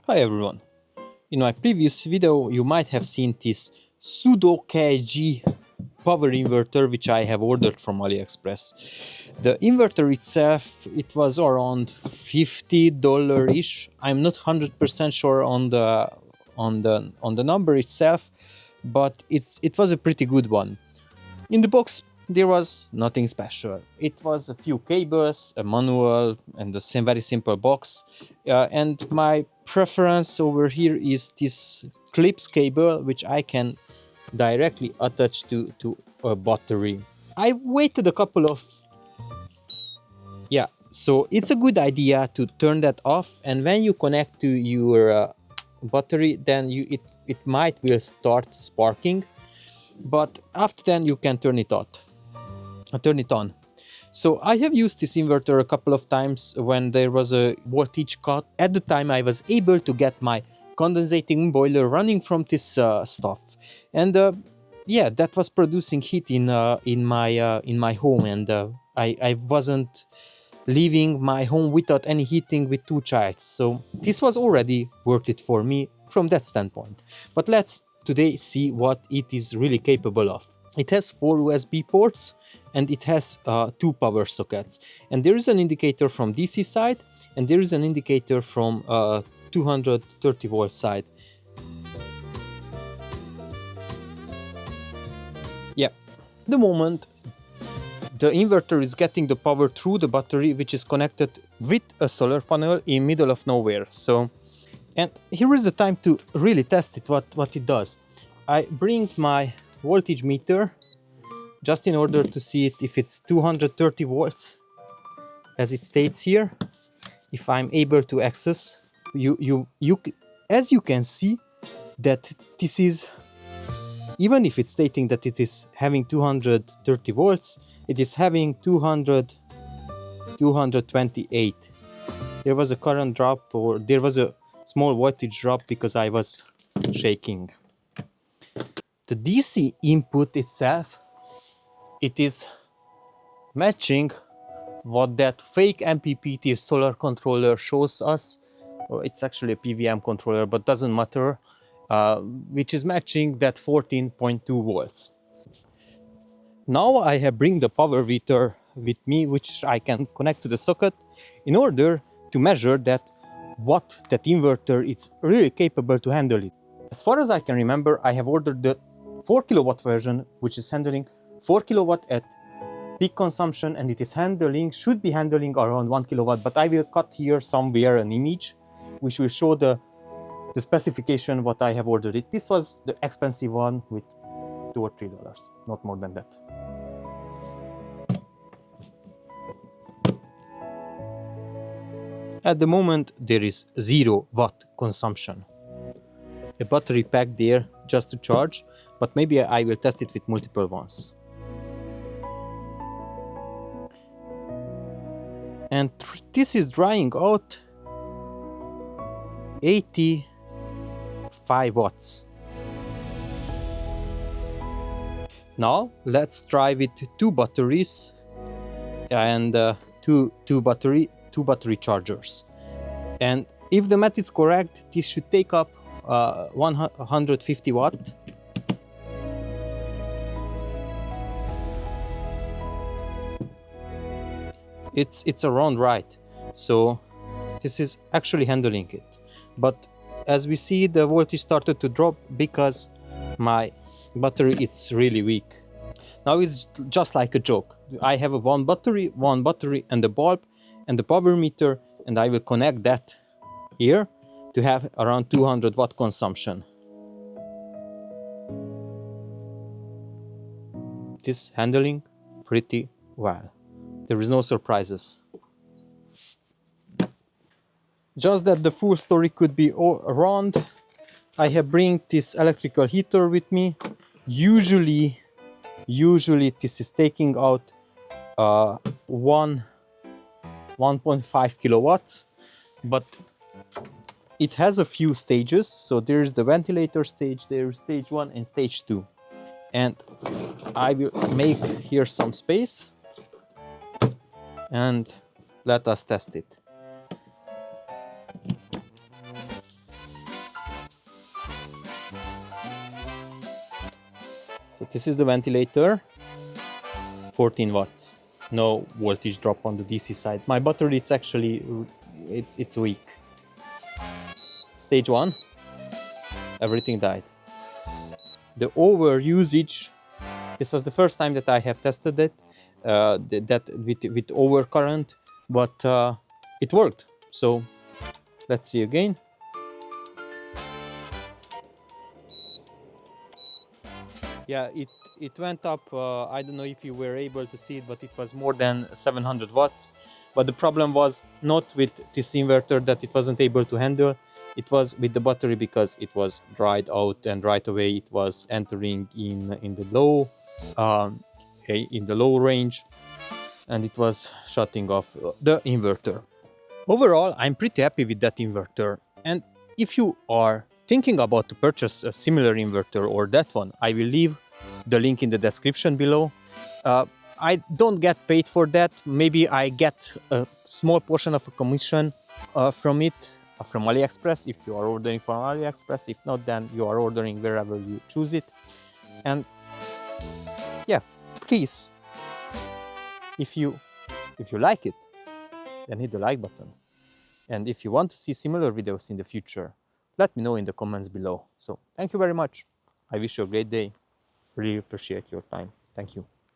Hi everyone. In my previous video you might have seen this pseudo-sine power inverter which I have ordered from AliExpress. The inverter itself, it was around $50-ish. I'm not 100% sure on the number itself, but it was a pretty good one. In the box there was nothing special. It was a few cables, a manual, and a very simple box. And my preference over here is this clips cable, which I can directly attach to a battery. I waited a couple of... Yeah, so it's a good idea to turn that off, and when you connect to your battery, then it might will start sparking. But after then you can turn it on. So I have used this inverter a couple of times when there was a voltage cut. At the time I was able to get my condensating boiler running from this stuff, and yeah, that was producing heat in my home, and I wasn't leaving my home without any heating with two childs. So this was already worth it for me from that standpoint. But let's today see what it is really capable of. It has 4 USB ports and it has 2 power sockets, and there is an indicator from DC side and there is an indicator from 230 volt side. Yeah, the moment the inverter is getting the power through the battery, which is connected with a solar panel in middle of nowhere. So, and here is the time to really test it, what it does. I bring my voltage meter just in order to see it if it's 230 volts as it states here, if I'm able to access. As you can see that this is, even if it's stating that it is having 230 volts, it is having 228. There was a current drop, or there was a small voltage drop because I was shaking. The DC input itself, it is matching what that fake MPPT solar controller shows us. Or it's actually a PWM controller, but doesn't matter, which is matching that 14.2 volts. Now I have bring the power meter with me, which I can connect to the socket in order to measure that what that inverter is really capable to handle it. As far as I can remember, I have ordered the 4 kilowatt version, which is handling 4 kilowatt at peak consumption, and it is should be handling around 1 kilowatt, but I will cut here somewhere an image which will show the specification what I have ordered it. This was the expensive one with $2 or $3, not more than that. At the moment there is 0 watt consumption. A battery pack there just to charge, but maybe I will test it with multiple ones. And this is drying out 85 watts. Now let's try with 2 batteries and two battery chargers. And if the math is correct, this should take up 150 watt. It's around right, so this is actually handling it. But as we see, the voltage started to drop because my battery is really weak. Now it's just like a joke. I have one battery and the bulb and the power meter, and I will connect that here to have around 200 watt consumption. It is handling pretty well. There is no surprises. Just that the full story could be all around, I have bring this electrical heater with me. Usually this is taking out 1.5 kilowatts, but it has a few stages. So there's the ventilator stage, there's stage 1 and stage 2. And I will make here some space and let us test it. So this is the ventilator, 14 watts. No voltage drop on the DC side. My battery, it's actually, it's weak. Stage 1, everything died. The over usage, this was the first time that I have tested it, that with overcurrent, but it worked. So let's see again. Yeah, it went up, I don't know if you were able to see it, but it was more than 700 watts. But the problem was not with this inverter that it wasn't able to handle, it was with the battery, because it was dried out and right away it was entering in the low range, and it was shutting off the inverter. Overall, I'm pretty happy with that inverter, and if you are thinking about to purchase a similar inverter or that one, I will leave the link in the description below. I don't get paid for that. Maybe I get a small portion of a commission from it, from AliExpress, if you are ordering from AliExpress. If not, then you are ordering wherever you choose it. And yeah, please, if you like it, then hit the like button. And if you want to see similar videos in the future, let me know in the comments below. So thank you very much. I wish you a great day. Really appreciate your time. Thank you.